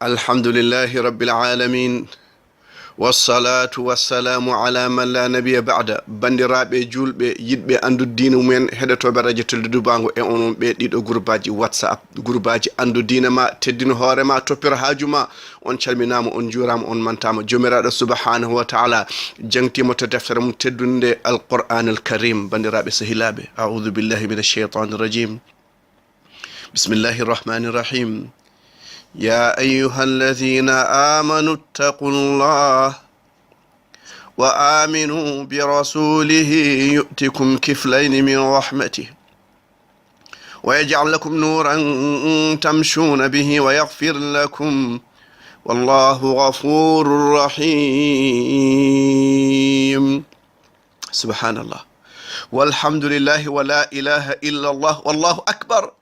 Alhamdulillahi rabbil alamin wassalatu wassalamu ala man la nabiyya ba'da. Bandiraɓe julɓe yiɗɓe andu diina mumen heɗotoɓe radio tolde bango e onon ɓe ɗiɗo groupe whatsapp groupe andu diina ma teddino hoore ma toppira haaju ma. On calminama, on juurama, on mantama. Jomiraɗo subhanahu wa ta'ala jangtimo to deftere mum teddunde alquran alkarim. Bandiraɓe sehilaɓe, a'udhu billahi minash shaitanir rajim. Bismillahir rahmanir rahim. يا أيها الذين آمنوا اتقوا الله وآمنوا برسوله يؤتكم كفلين من رحمته ويجعل لكم نورا تمشون به ويغفر لكم والله غفور رحيم. سبحان الله والحمد لله ولا إله إلا الله والله أكبر.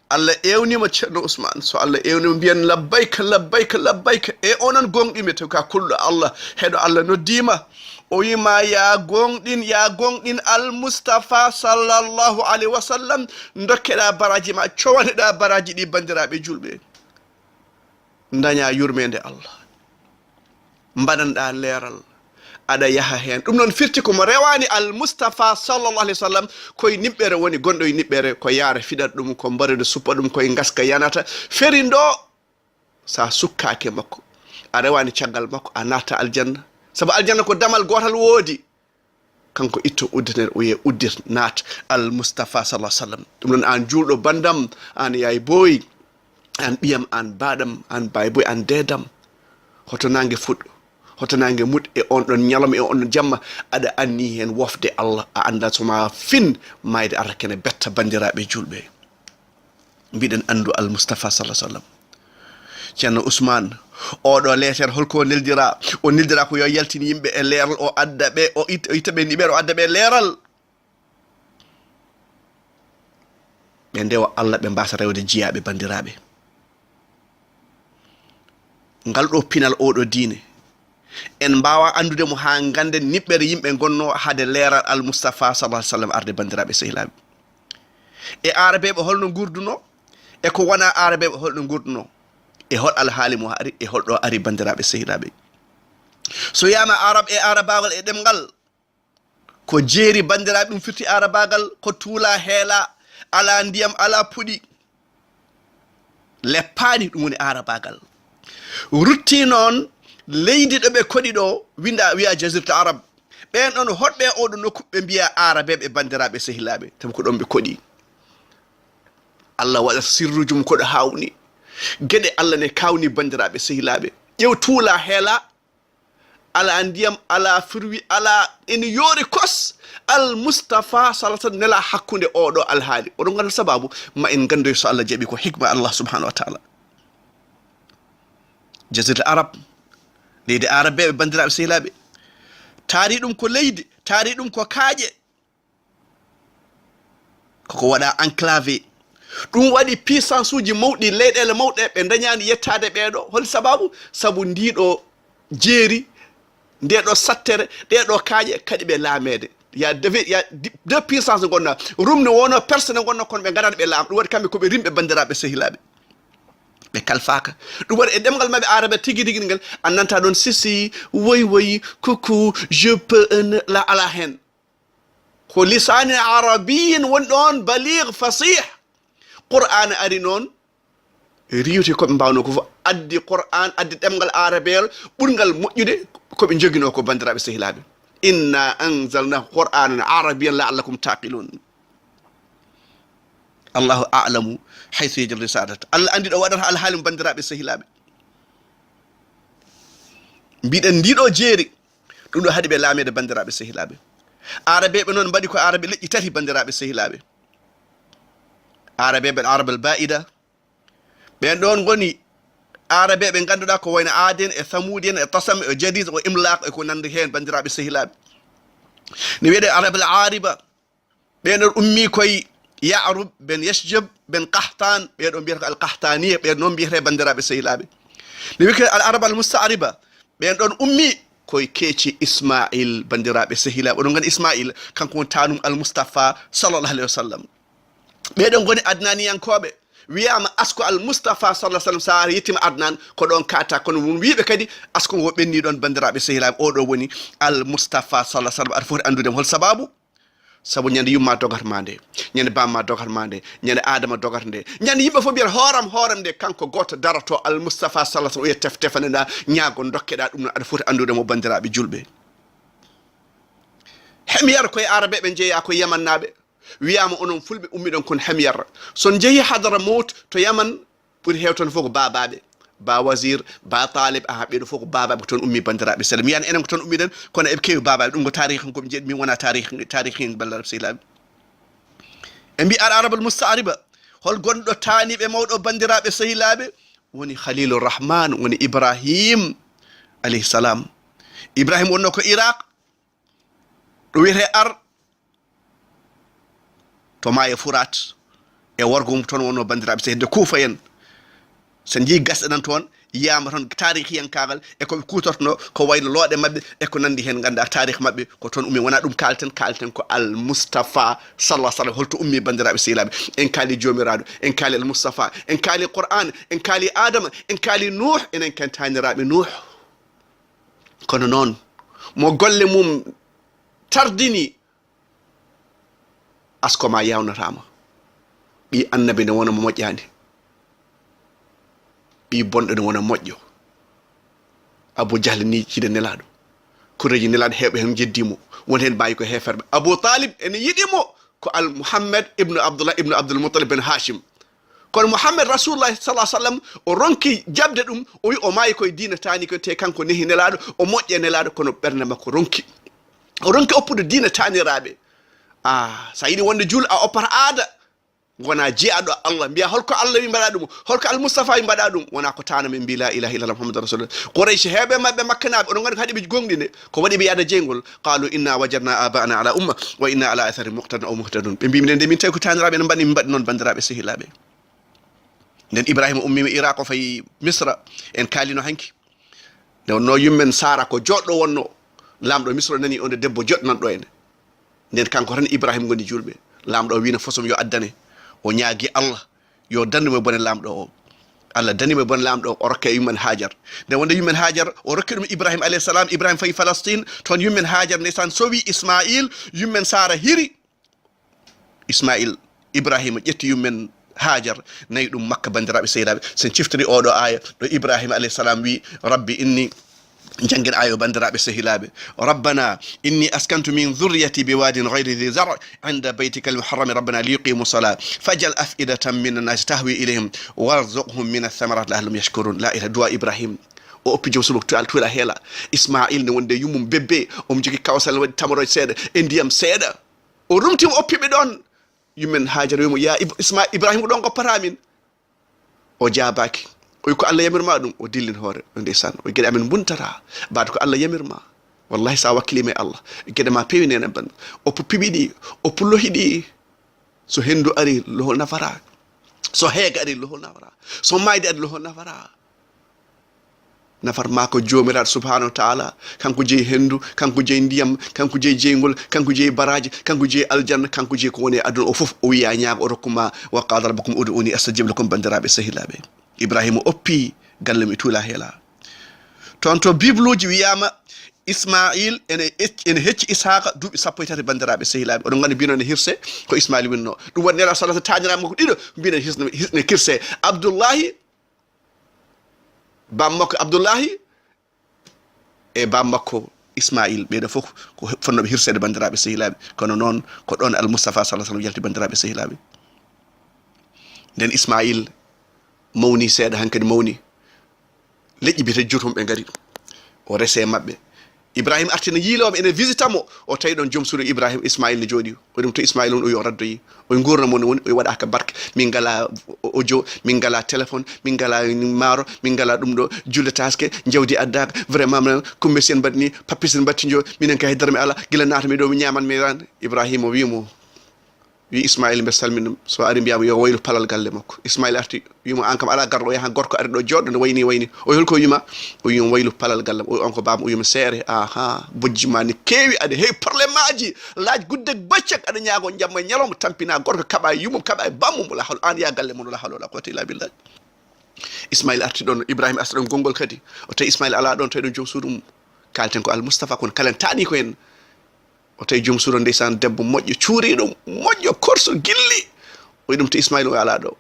Allah ewnima Thierno Ousmane, so Allah ewnima mbiyen labbayka labbayka labbayka e onon gonɗime to ka kulɗo Allah heɗo Allah noddima o wima ya gonɗin al-Mustafa sallallahu alaihi wa sallam dokkeɗa baraji ma, cowaneɗa baraji ɗi bandiraɓe julɓe, daña yurmede Allah, mbaɗanɗa leeral, aɗa yaha hen. Ɗum noon firti komo rewani al-Mustafa sallallahu alaihi wa sallam koye niɓɓere woni, gonɗo e niɓɓere ko yaara fiɗat ɗum, ko mbarude suppa ɗum, koye gaska yanata ferindo. Sa sukkake makko a rewani caggal makko a natta aljanna, saabu aljanna ko damal gotal woodi, kanko itto uddete o wiye uddir naat al-Mustafa sallallahu alaihi wa sallam. Ɗum noon an julɗo bandam, an yaye boyi, an ɓiyam, an baɗam, an baye boy, an dedam, hoto nangue fuɗɗo, hoto nangue mud e on ɗon ñalama e on ɗon jamma aɗa anni hen wofde Allah, a anda soma fin mayde arta kene betta. bandiraɓe julɓe, mbiɗen andu al-Mustafa sallallahu alaihi wa sallam. Thierno Ousmane oɗo leetere holko neldira? O neldira ko yo yaltin yimɓe e leeral, o adda ɓe, o itta ɓe niɓere, o adda ɓe leeral, ɓe ndewa Allah, ɓe mbasa rewde jiyaɓe. bandiraɓe, ngal ɗo pinal oɗo diine en mbawa andude mo ha ganden niɓɓere yimɓe gonno hade leeral al-Mustafa sallallahu alaihi wa sallam arde. bandiraɓe sehilaɓe, e arabeɓe holno gurduno, e ko wona arabeɓe holno gurduno, e hol alhaali mo ari, e holɗo ari. bandiraɓe sehilaɓe, so yama arab e arabagal e ɗemgal ko jeeri. bandiraɓe, ɗum firti arabagal ko tuula heela, ala ndiyam, ala puɗi, leppani, ɗum woni arabagal. rutti noon leydi ɗo ɓe koɗi ɗo wiya jazirta arab, ɓen ɗon hoɗɓe oɗo nokku ɓe mbiya arabeɓe. bandiraɓe sehilaɓe, tawi ko ɗon ɓe koɗi. Allah waɗa sirruji mum koɗo hawni, gueɗe Allah ne kawni. bandiraɓe sehilaɓe, ƴew tuula heela, ala ndiyam, ala firwi, ala ene yoori kos. al-Mustafa sallallahu alaihi wa sallam nela hakkude oɗo alhaali. oɗon ganda sababu ma en gandoy so Allah jaaɓi, ko hikma Allah subhanahu wa ta'ala. jazirta arab, leydi arabeɓe. bandiraɓe sehilaɓe, taari ɗum ko leydi, taari ɗum ko kaaƴe, koko waɗa enclavé. ɗum waɗi puissance uji mawɗi, leyɗele mawɗe ɓe dañani yettade ɓeɗo. hol sababu? sabu ndiɗo jeeri, ndeɗo sattere, ɗeɗo kaaƴe kadi ɓe laamede. ya deux puissance gonna rumne wono personne gonno kono ɓe garat ɓe laam. ɗum waɗi kamɓe koɓe rimɓe. bandiraɓe sehilaɓe, ɓe kalfaka. ɗum waɗi e ɗemgal maɓɓe arabe tigui tigui ngal annanta ɗon sisi, woy coucou, je peux la ala hen. ko lisani arabiyin woni ɗon baligh fasih. Qur'an ari noon riwti koɓe mbawno ko fof, addi Qur'an, addi ɗemgal arabeyel ɓurgal moƴƴude koɓe joguino ko. bandiraɓe sehilaɓe, inna anzalnahu qur'anan arabiyan la'allakum taqilun. Allahu a'lamu haythu yaj'alu risalata. Allah andi ɗo waɗata alhaali. bandiraɓe sehilaɓe, mbiɗen ndiɗo jeeri ɗum ɗo haɗi ɓe laamede. bandiraɓe sehilaɓe, arabeɓe noon mbaɗi ko arabe leƴƴi tati. bandiraɓe sehilaɓe, arabeɓe arabal ba'ida, ɓen ɗon goni arabeɓe ganduɗa ko wayno aden e thamudien e tasam e jadid o imlaq e ko nandi hen. bandiraɓe sehilaɓe, ne wiyeɗe arabal ariba, ɓen ɗon ummi koye Ya'rub ben Yashjab ben Qahtan, ɓeɗo mbiyata ko al-Qahtaniya, ɓen noon mbiyete. bandiraɓe sehilaɓe, ne wiye al arab al musta'riba, ɓen ɗon ummi koye keeci Ismail. bandiraɓe sehilaɓe, oɗon gandi Ismail kanko woni tanum al-Mustafa sallallahu alaihi wa sallam. ɓeɗon goni adnaniyankoɓe, wiyama asko al mustafa sallallahu alaihi wasallam sa yettima adnan ko don kata kono won wiibe kadi asko go benni don bandirabe sehilabe o do woni al mustafa sallallahu alaihi wasallam ar foti andude hol sababu sabu nyande yumma dogat mande nyande bamma dogat mande nyande adama dogat nde nyande yimbe fo bier horam de kanko goto darato al mustafa sallallahu alaihi wasallam teftefane da nyaago dokkeda dum ar foti andude mo bandirabe julbe hemyar koy arabe be jeeya ko yamannabe wiyama onon fulbe ummidon kon hemyar son jeeyi hadara mot to yaman pour hewton foko bababe ba wazir ba talib a haɓeɗo fof ko babaɓe ko toon ummi bandiraɓe sella mi yani enen ko toon ummiɗen kono eɓe kewi babaɓe ɗum ko tarihi komi jeeɗi min wona tarihi ballaraɓe sehilaɓe e mbi ar arabal mustariba hol gonɗo taaniɓe mawɗo bandiraɓe sehilaɓe woni khalilur rahman woni ibrahim alayhi salam ibrahim wonno ko iraq ɗo wiyete ar to maaye furat e worgo mum toon wonno bandiraɓe sehide kuufa en sen jii gasɗe nan toon yiyama toon tarihiyankagal e koɓe kutortono ko wayno looɗe mabɓe e ko nandi hen ganda tarih mabɓe ko toon ummi wona ɗum kalten ko al mustafa sallah sallam holto ummi bandiraɓe sehilaɓe en kaali jomiraɗo en kaali al mustafa en kaali qur'an en kaali adama en kaali nuh enen ken taniraɓe nuh kono noon mo golle mum tardini askoma yawnatama ɓi annabi ne wona mo moƴƴani ɓi bonɗo ne wona moƴƴo abou diahle ni ciide nelaɗo kureji nelaɗo heɓe hen jeddimo won hen mbawi ko heferɓe abou talib ene yiɗimo ko al mouhammed ibnu abdoullah ibnu abdoul moutalib ben hachim kono mouhammed rasulullah sallah sallam o ronki jabde ɗum o wi o maayi koye dina tani ko te kanko nehi nelaɗo o moƴƴe nelaɗo kono ɓernde makko ronki o ronki oppude dina taniraɓe sa yiɗi wonde juul a oppata aada wona jeeyaɗo allah mbiya holko allah wi mbaɗa ɗum holko al moustapha wi mbaɗa ɗum wona ko tana men mbi la ilaha illallah muhammadou rasulullah qouraychi heeɓe mabɓe makkanaɓe oɗon gandi ko haɗiɓe gonɗine ko waɗi ɓe yaada jeygol qalu inna wajadna aba'ana ala umma wa inna ala athari muqtadun aw muhtadun ɓe mbimi nde min tawi ko taniraɓe ene mbaɗi min mbaɗi noon bandiraɓe sehilaɓe nden ibrahima ummima iraq o fayi misra en kaalino hanki nde wonno yummen sara ko joɗɗo wonno lamɗo misra nani onde debbo joɗnanɗo ene nden kanko tan ibrahima gondi julɓe lamɗo o wino fosom yo addane o ñaagui allah yo danduma bone lamɗo o allah dandima bone lamɗo o rokke yummen hajar nde wonde yummen hajar o rokki ɗum ibrahima alayhi salam ibrahima fayi palestine toon yummen hajar ndeysan sowi ismail yummen sara hiri ismail ibrahima ƴetti yummen hajar nayi ɗum makka bandiraɓe sehilaɓe sen ciftori oɗo aya ɗo ibrahima alayhi salam wi rabbi inni janguen ayo bandiraɓe sehilaɓe rabbana inni askantu min dhurriyati biwadin ghayri dhi zar' inda baytika almuharrami rabbana liyuqimu salat fajal afidatan min annasi tahwi ilayhim warzuqhum min athamarat lahallum yashkurun la ilaha duwa ibrahim o oppi joom sulo tuuɗa heela ismail ne wonde yummum bebbe omo jogui kawsal waɗi tamaroje seeɗa e ndiyam seeɗa o rumtimo oppiɓe ɗon yummen hajar wimo ya ibrahima ɗon goppata min o jabaki o ko allah yamirma ɗum o dillin hoore o ndeysan o gueɗe amen buntata baade ko allah yamirma wallahi sa wakkilima e allah gueɗe ma pewi nene banda o piɓi ɗi o pullohi ɗi so hendu ari lohol nafara so heega ari lohol nafara so mayde ari lohol nafara nafar ma ko jomiraɗo subhanahu wa taala kanko jeeyi hendu kanko jeeyi ndiyam kanko jeeyi jeygol kanko jeeyi baraji kanko jeeyi aljanna kanko jeeyi ko woni e aduna o foof o wiya ñaago o rokkuma wa qala rabbukum ud'uni astajib lakum bandiraɓe sehilaɓe ibrahima oppi galle mi tuula heela toon to bible uji wiyama ismail ene hecci ishaqa duuɓi 13 bandiraɓe sehilaɓe oɗon gandi mbino ne hirse ko ismail winno ɗum waɗi nera salata tañirama ko ɗiɗo mbino hisne kirse abdoullahi bammakko abdoullahi e bammakko ismail ɓeɗo fof ko fonnoɓe hirsede bandiraɓe sehilaɓe kono noon ko ɗon al moustapha sallah sallam yalti bandiraɓe sehilaɓe nden ismail mawni seeɗa hankkadi mawni leƴƴi biyete jotum ɓe ngari o rese mabɓe ibrahima artina yiiloɓe ene visita mo o tawi ɗon joom suudu ibrahima ismail ne jooɗi o ɗum to ismail on o yo raddoyi o gurna mon woni o waɗaka barke min ngala audio min ngala téléphone min ngala maaro min ngala ɗum ɗo julle taske jawdi addaka vraiment kumbe sen mbaɗi ni pappisen battijo minen kay darme ala guila natami ɗo mi ñaman mi ran ibrahima o wimo wi Ismaïl mbe salminum so ari mbiyama yo waylu palal galle makko. Ismaïl arti wimo an kam ala garɗo yaha gorko ari ɗo joɗɗo no wayni o holko wima o wimo waylu palal galle o on ko baba o wima seere aha bojjima ni kewi ade hey probléme aji laaj guddek baccak aɗa ñaago jamma ñalawma tampina gorko kaɓa yumum kaɓa bammum la hawla an ya galle mon la hawla wala quwwata illa billah. Ismaïl arti ɗon Ibrahima arti ɗon gongol kadi o tawi Ismaïl ala ɗon tawi ɗon joom suudu mum kalten ko Al-Mustafa kono kalen taani ko en o tawi joom suudu ndeysan debbo moƴƴo cuuriɗo moƴƴo korso gilli o wi ɗum to Ismaïl o ala ɗo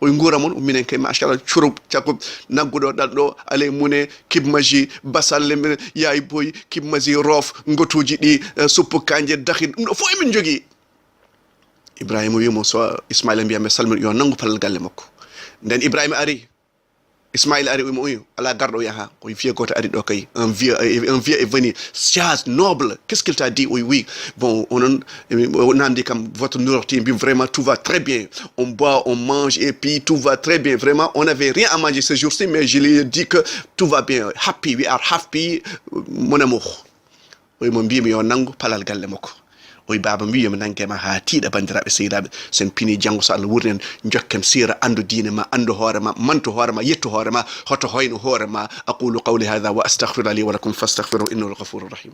o nguura mon minen kay machallah curub cakko nagguɗo ɗal ɗo ale mune kibmaji basalle men yaay boy kibmaji roof ngotuji ɗi suppu kanje dahin ɗum ɗo fof emin jogui. Ibrahima wimo so Ismaïl mbiyamɓe salmino yo nanggu palal galle makko. Nden Ibrahima ari Ismaïl ari wimo uyo ala garɗo yaha o vieux goto ari ɗo kay un vieux est venu sage noble qu'est-ce qu'il t'a dit oui bon on namdi kam votre nourriture vraiment tout va très bien on boit on mange et puis tout va très bien vraiment on n'avait rien à manger ce jour-ci mais je lui ai dit que tout va bien happy we are happy mon amour oy mo mbimi yo nangu palal galle makko. Oy baba mbiyami nangema ha tiiɗa bandiraɓe sehilaɓe sen pini janggo so Allah wurnen jokken sira andu diine ma andu hoore ma mantu hoore ma yettu hoore ma hoto hoyno hoore ma aqulu qawli hadha wa astaghfiru li wa lakum fastaghfiru innahu al-ghafurur rahim.